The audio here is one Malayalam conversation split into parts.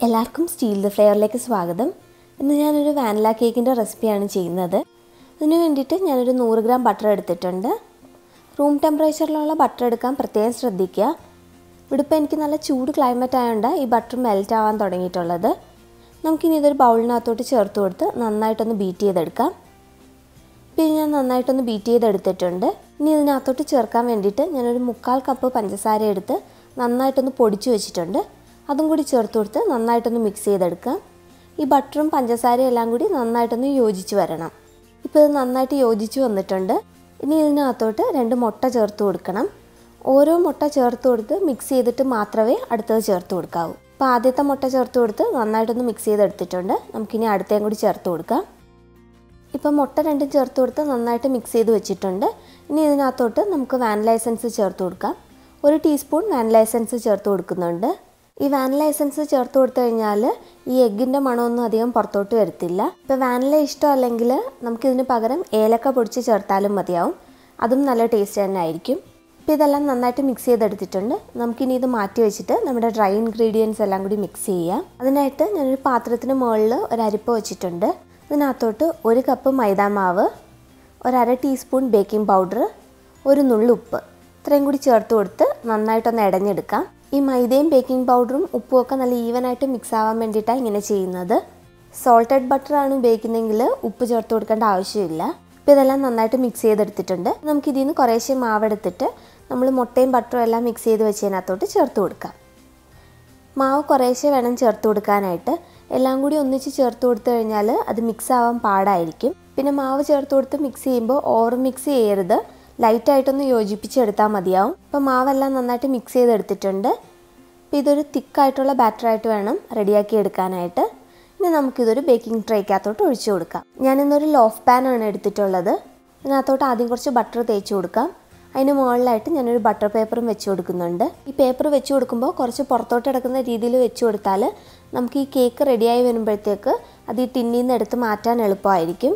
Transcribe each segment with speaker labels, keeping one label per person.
Speaker 1: എല്ലാവർക്കും സ്റ്റീൽ ദ ഫ്ലേവറിലേക്ക് സ്വാഗതം. ഇന്ന് ഞാനൊരു വാനില കേക്കിൻ്റെ റെസിപ്പിയാണ് ചെയ്യുന്നത്. ഇതിനു വേണ്ടിയിട്ട് ഞാനൊരു 100 ഗ്രാം ബട്ടർ എടുത്തിട്ടുണ്ട്. റൂം ടെമ്പറേച്ചറിലുള്ള ബട്ടർ എടുക്കാൻ പ്രത്യേകം ശ്രദ്ധിക്കുക. ഇവിടെ ഇപ്പോൾ എനിക്ക് നല്ല ചൂട് ക്ലൈമറ്റ് ആയതുകൊണ്ട് ഈ ബട്ടർ മെൽറ്റ് ആവാൻ തുടങ്ങിയിട്ടുള്ളത്. നമുക്കിനി ഇതൊരു ബൗളിനകത്തോട്ട് ചേർത്ത് കൊടുത്ത് നന്നായിട്ടൊന്ന് ബീറ്റ് ചെയ്തെടുക്കാം. പിന്നെ ഞാൻ നന്നായിട്ടൊന്ന് ബീറ്റ് ചെയ്തെടുത്തിട്ടുണ്ട്. ഇനി ഇതിനകത്തോട്ട് ചേർക്കാൻ വേണ്ടിയിട്ട് ഞാനൊരു 1/4 കപ്പ് പഞ്ചസാര എടുത്ത് നന്നായിട്ടൊന്ന് പൊടിച്ചു വെച്ചിട്ടുണ്ട്. അതും കൂടി ചേർത്ത് കൊടുത്ത് നന്നായിട്ടൊന്ന് മിക്സ് ചെയ്തെടുക്കാം. ഈ ബട്ടറും പഞ്ചസാരയും എല്ലാം കൂടി നന്നായിട്ടൊന്ന് യോജിച്ച് വരണം. ഇപ്പോൾ ഇത് നന്നായിട്ട് യോജിച്ച് വന്നിട്ടുണ്ട്. ഇനി ഇതിനകത്തോട്ട് 2 മുട്ട ചേർത്ത് കൊടുക്കണം. ഓരോ മുട്ട ചേർത്ത് കൊടുത്ത് മിക്സ് ചെയ്തിട്ട് മാത്രമേ അടുത്തത് ചേർത്ത് കൊടുക്കാവൂ. അപ്പോൾ ആദ്യത്തെ മുട്ട ചേർത്ത് കൊടുത്ത് നന്നായിട്ടൊന്ന് മിക്സ് ചെയ്തെടുത്തിട്ടുണ്ട്. നമുക്കിനി അടുത്തേം കൂടി ചേർത്ത് കൊടുക്കാം. ഇപ്പോൾ മുട്ട 2 ചേർത്ത് കൊടുത്ത് നന്നായിട്ട് മിക്സ് ചെയ്ത് വെച്ചിട്ടുണ്ട്. ഇനി ഇതിനകത്തോട്ട് നമുക്ക് വാനില എസൻസ് ചേർത്ത് കൊടുക്കാം. 1 ടീസ്പൂൺ വാനില എസൻസ് ചേർത്ത് കൊടുക്കുന്നുണ്ട്. ഈ വാനില എസൻസ് ചേർത്ത് കൊടുത്തു കഴിഞ്ഞാൽ ഈ എഗ്ഗിൻ്റെ മണമൊന്നും അധികം പുറത്തോട്ട് വരത്തില്ല. ഇപ്പോൾ വാനില ഇഷ്ടമല്ലെങ്കിൽ നമുക്കിതിന് പകരം ഏലക്ക പൊടിച്ച് ചേർത്താലും മതിയാവും. അതും നല്ല ടേസ്റ്റ് തന്നെ ആയിരിക്കും. ഇപ്പോൾ ഇതെല്ലാം നന്നായിട്ട് മിക്സ് ചെയ്തെടുത്തിട്ടുണ്ട്. നമുക്കിനി ഇത് മാറ്റി വെച്ചിട്ട് നമ്മുടെ ഡ്രൈ ഇൻഗ്രീഡിയൻസ് എല്ലാം കൂടി മിക്സ് ചെയ്യാം. അതിനായിട്ട് ഞാനൊരു പാത്രത്തിന് മുകളിൽ ഒരു അരിപ്പ വെച്ചിട്ടുണ്ട്. ഇതിനകത്തോട്ട് 1 കപ്പ് മൈദാമാവ്, 1/2 ടീസ്പൂൺ ബേക്കിംഗ് പൗഡർ, 1 നുള്ളു ഉപ്പ് ഇത്രയും കൂടി ചേർത്ത് കൊടുത്ത് നന്നായിട്ടൊന്ന് ഇടഞ്ഞെടുക്കാം. ഈ മൈദയും ബേക്കിംഗ് പൗഡറും ഉപ്പും ഒക്കെ നല്ല ഈവനായിട്ട് മിക്സ് ആവാൻ വേണ്ടിയിട്ടാണ് ഇങ്ങനെ ചെയ്യുന്നത്. സോൾട്ടഡ് ബട്ടറാണ് ഉപയോഗിക്കുന്നതെങ്കിൽ ഉപ്പ് ചേർത്ത് കൊടുക്കേണ്ട ആവശ്യമില്ല. ഇപ്പോൾ ഇതെല്ലാം നന്നായിട്ട് മിക്സ് ചെയ്തെടുത്തിട്ടുണ്ട്. നമുക്കിതിൽ നിന്ന് കുറേശ്ശെ മാവെടുത്തിട്ട് നമ്മൾ മുട്ടയും ബട്ടറും എല്ലാം മിക്സ് ചെയ്ത് വെച്ചതിനകത്തോട്ട് ചേർത്ത് കൊടുക്കാം. മാവ് കുറേശ്ശെ വേണം ചേർത്ത് കൊടുക്കാനായിട്ട്. എല്ലാം കൂടി ഒന്നിച്ച് ചേർത്ത് കൊടുത്തു കഴിഞ്ഞാൽ അത് മിക്സ് ആവാൻ പാടായിരിക്കും. പിന്നെ മാവ് ചേർത്ത് കൊടുത്ത് മിക്സ് ചെയ്യുമ്പോൾ ഓവർ മിക്സ് ചെയ്യരുത്. ലൈറ്റായിട്ടൊന്ന് യോജിപ്പിച്ചെടുത്താൽ മതിയാവും. അപ്പോൾ മാവെല്ലാം നന്നായിട്ട് മിക്സ് ചെയ്തെടുത്തിട്ടുണ്ട്. അപ്പോൾ ഇതൊരു തിക്കായിട്ടുള്ള ബാറ്ററായിട്ട് വേണം റെഡിയാക്കി എടുക്കാനായിട്ട്. ഇനി നമുക്കിതൊരു ബേക്കിംഗ് ട്രേക്കകത്തോട്ട് ഒഴിച്ചു കൊടുക്കാം. ഞാനിന്നൊരു ലോഫ് പാനാണ് എടുത്തിട്ടുള്ളത്. ഇതിനകത്തോട്ട് ആദ്യം കുറച്ച് ബട്ടർ തേച്ച് കൊടുക്കാം. അതിന് മുകളിലായിട്ട് ഞാനൊരു ബട്ടർ പേപ്പറും വെച്ച് കൊടുക്കുന്നുണ്ട്. ഈ പേപ്പർ വെച്ച് കൊടുക്കുമ്പോൾ കുറച്ച് പുറത്തോട്ട് കിടക്കുന്ന രീതിയിൽ വെച്ച് കൊടുത്താൽ നമുക്ക് ഈ കേക്ക് റെഡിയായി വരുമ്പോഴത്തേക്ക് അത് ഈ ടിന്നിൽ നിന്ന് എടുത്ത് മാറ്റാൻ എളുപ്പമായിരിക്കും.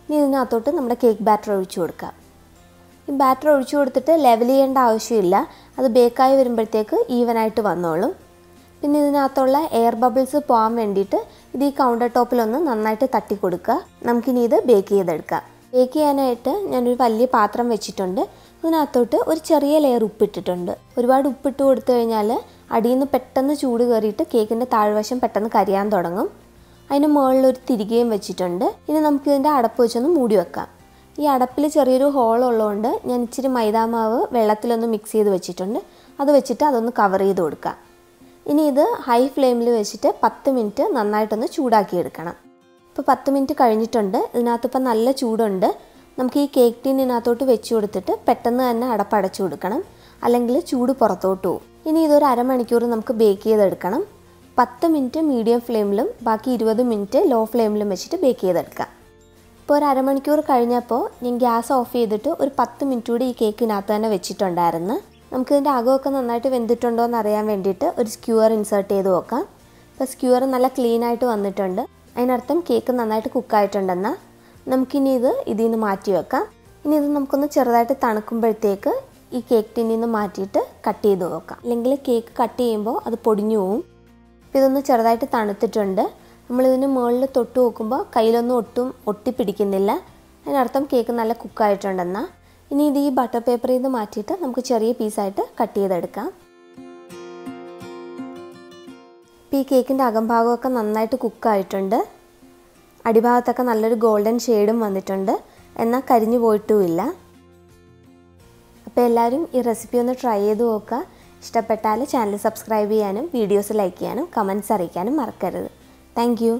Speaker 1: ഇനി ഇതിനകത്തോട്ട് നമ്മുടെ കേക്ക് ബാറ്റർ ഒഴിച്ചു കൊടുക്കാം. ഈ ബാറ്റർ ഒഴിച്ചു കൊടുത്തിട്ട് ലെവൽ ചെയ്യേണ്ട ആവശ്യമില്ല. അത് ബേക്കായി വരുമ്പോഴത്തേക്ക് ഈവനായിട്ട് വന്നോളും. പിന്നെ ഇതിനകത്തുള്ള എയർ ബബിൾസ് പോകാൻ വേണ്ടിയിട്ട് ഇത് ഈ കൗണ്ടർ ടോപ്പിലൊന്ന് നന്നായിട്ട് തട്ടി കൊടുക്കുക. നമുക്കിനി ഇത് ബേക്ക് ചെയ്തെടുക്കാം. ബേക്ക് ചെയ്യാനായിട്ട് ഞാനൊരു വലിയ പാത്രം വെച്ചിട്ടുണ്ട്. ഇതിനകത്തോട്ട് ഒരു ചെറിയ ലെയർ ഉപ്പിട്ടിട്ടുണ്ട്. ഒരുപാട് ഉപ്പിട്ട് കൊടുത്തു കഴിഞ്ഞാൽ അടിയിൽ നിന്ന് പെട്ടെന്ന് ചൂട് കയറിയിട്ട് കേക്കിൻ്റെ താഴ്വശം പെട്ടെന്ന് കരിയാൻ തുടങ്ങും. അതിന് മുകളിലൊരു തിരികെയും വെച്ചിട്ടുണ്ട്. ഇനി നമുക്കിതിൻ്റെ അടപ്പ് വെച്ചൊന്ന് മൂടി വെക്കാം. ഈ അടപ്പിൽ ചെറിയൊരു ഹോൾ ഉള്ളതുകൊണ്ട് ഞാൻ ഇച്ചിരി മൈദാമാവ് വെള്ളത്തിലൊന്ന് മിക്സ് ചെയ്ത് വെച്ചിട്ടുണ്ട്. അത് വെച്ചിട്ട് അതൊന്ന് കവർ ചെയ്ത് കൊടുക്കാം. ഇനി ഇത് ഹൈ ഫ്ലെയിമിൽ വെച്ചിട്ട് 10 മിനിറ്റ് നന്നായിട്ടൊന്ന് ചൂടാക്കിയെടുക്കണം. ഇപ്പോൾ 10 മിനിറ്റ് കഴിഞ്ഞിട്ടുണ്ട്. ഇതിനകത്തിപ്പോൾ നല്ല ചൂടുണ്ട്. നമുക്ക് ഈ കേക്ക് ടീനിനകത്തോട്ട് വെച്ച് കൊടുത്തിട്ട് പെട്ടെന്ന് തന്നെ അടപ്പടച്ചു കൊടുക്കണം, അല്ലെങ്കിൽ ചൂട് പുറത്തോട്ട് പോകും. ഇനി ഇതൊരു അരമണിക്കൂർ നമുക്ക് ബേക്ക് ചെയ്തെടുക്കണം. 10 മിനിറ്റ് മീഡിയം ഫ്ലെയിമിലും ബാക്കി 20 മിനിറ്റ് ലോ ഫ്ലെയിമിലും വെച്ചിട്ട് ബേക്ക് ചെയ്തെടുക്കാം. ഇപ്പോൾ ഒരു അരമണിക്കൂർ കഴിഞ്ഞപ്പോൾ ഞാൻ ഗ്യാസ് ഓഫ് ചെയ്തിട്ട് ഒരു 10 മിനിറ്റ് കൂടി ഈ കേക്കിനകത്ത് തന്നെ വെച്ചിട്ടുണ്ടായിരുന്നു. നമുക്കിതിൻ്റെ അകമൊക്കെ നന്നായിട്ട് വെന്തിട്ടുണ്ടോ എന്ന് അറിയാൻ വേണ്ടിയിട്ട് ഒരു സ്ക്യൂർ ഇൻസേർട്ട് ചെയ്ത് നോക്കാം. ഇപ്പോൾ സ്ക്യൂർ നല്ല ക്ലീനായിട്ട് വന്നിട്ടുണ്ട്. അതിനർത്ഥം കേക്ക് നന്നായിട്ട് കുക്കായിട്ടുണ്ടെന്നാൽ നമുക്കിനി ഇതിൽ നിന്ന് മാറ്റി വെക്കാം. ഇനി ഇത് നമുക്കൊന്ന് ചെറുതായിട്ട് തണുക്കുമ്പോഴത്തേക്ക് ഈ കേക്ക് ടിന്നിൽ നിന്ന് മാറ്റിയിട്ട് കട്ട് ചെയ്ത് നോക്കാം. അല്ലെങ്കിൽ കേക്ക് കട്ട് ചെയ്യുമ്പോൾ അത് പൊടിഞ്ഞു പോവും. ഇപ്പോൾ ഇതൊന്ന് ചെറുതായിട്ട് തണുത്തിട്ടുണ്ട്. നമ്മളിതിന് മുകളിൽ തൊട്ട് നോക്കുമ്പോൾ കയ്യിലൊന്നും ഒട്ടിപ്പിടിക്കുന്നില്ല. അതിനർത്ഥം കേക്ക് നല്ല കുക്കായിട്ടുണ്ടെന്നാൽ. ഇനി ഇത് ഈ ബട്ടർ പേപ്പറിൽ നിന്ന് മാറ്റിയിട്ട് നമുക്ക് ചെറിയ പീസായിട്ട് കട്ട് ചെയ്തെടുക്കാം. ഇപ്പോൾ ഈ കേക്കിൻ്റെ അകംഭാഗമൊക്കെ നന്നായിട്ട് കുക്കായിട്ടുണ്ട്. അടിഭാഗത്തൊക്കെ നല്ലൊരു ഗോൾഡൻ ഷെയ്ഡും വന്നിട്ടുണ്ട്. എന്നാൽ കരിഞ്ഞു പോയിട്ടുമില്ല. അപ്പോൾ എല്ലാവരും ഈ റെസിപ്പി ഒന്ന് ട്രൈ ചെയ്ത് നോക്കുക. ഇഷ്ടപ്പെട്ടാൽ ചാനൽ സബ്സ്ക്രൈബ് ചെയ്യാനും വീഡിയോസ് ലൈക്ക് ചെയ്യാനും കമൻറ്റ്സ് അറിയിക്കാനും മറക്കരുത്. Thank you.